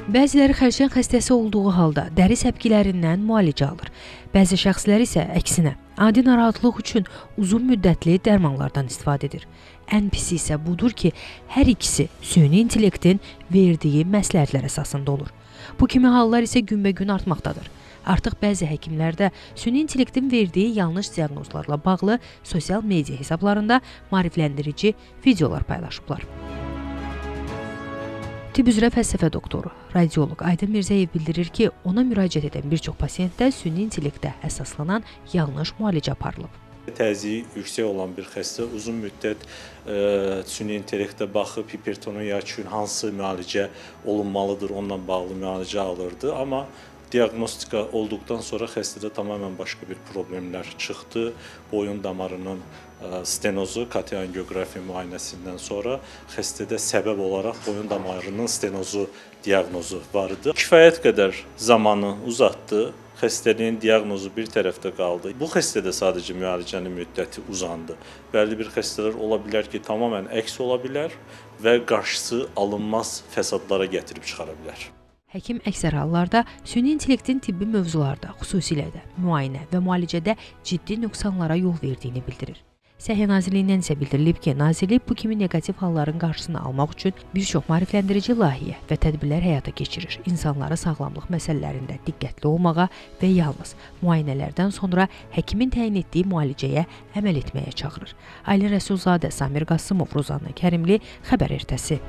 Bəziləri xərçəng xəstəsi olduğu halda dəri səpkilərindən müalicə alır. Bəzi şəxslər isə əksinə, adi narahatlıq üçün uzun müddətli dərmanlardan istifadə edir. Ən pisi isə budur ki, hər ikisi süni intellektin verdiyi məsləhətlər əsasında olur. Bu kimi hallar isə günbəgün artmaqdadır. Artıq bəzi həkimlər də süni intellektin verdiyi yanlış diaqnozlarla bağlı sosial media hesablarında maarifləndirici videolar paylaşıblar. Tibb üzrə fəlsəfə doktoru, radioloq Aydın Mirzəyev bildirir ki, ona müraciət edən bir çox pasiyentdə süni intellektə əsaslanan yanlış müalicə aparılıb. Təzyiqi yüksək olan bir xəstə uzun müddət süni intellektə baxıb hipertoniya üçün hansı müalicə olunmalıdır, onunla bağlı müalicə alırdı. Amma diaqnostika olduqdan sonra xəstədə tamamilə başqa bir problemlər çıxdı. Boyun damarının stenozu, KT angioqrafiya müayinəsindən sonra xəstədə səbəb olaraq boyun damarının stenozu diaqnozu var idi. Kifayət qədər zamanı uzatdı. Xəstəliyin diaqnozu bir tərəfdə qaldı. Bu xəstədə sadəcə müalicənin müddəti uzandı. Bəlli bir xəstələr ola bilər ki, tamamilə əks ola bilər və qarşısı alınmaz fəsadlara gətirib çıxara bilər. Həkim əksər hallarda süni intellektin tibbi mövzularda, xüsusilə də müayinə və müalicədə ciddi nöqsanlara yol verdiyini bildirir. Səhiyyə Nazirliyindən isə bildirilib ki, Nazirlik bu kimi neqativ halların qarşısını almaq üçün bir çox maarifləndirici layihə və tədbirlər həyata keçirir. İnsanları sağlamlıq məsələlərində diqqətli olmağa və yalnız müayinələrdən sonra həkimin təyin etdiyi müalicəyə əməl etməyə çağırır. Aylin Rəsulzadə, Samir Qasımov, Rozanna Kərimli, Xəbər Ertəsi.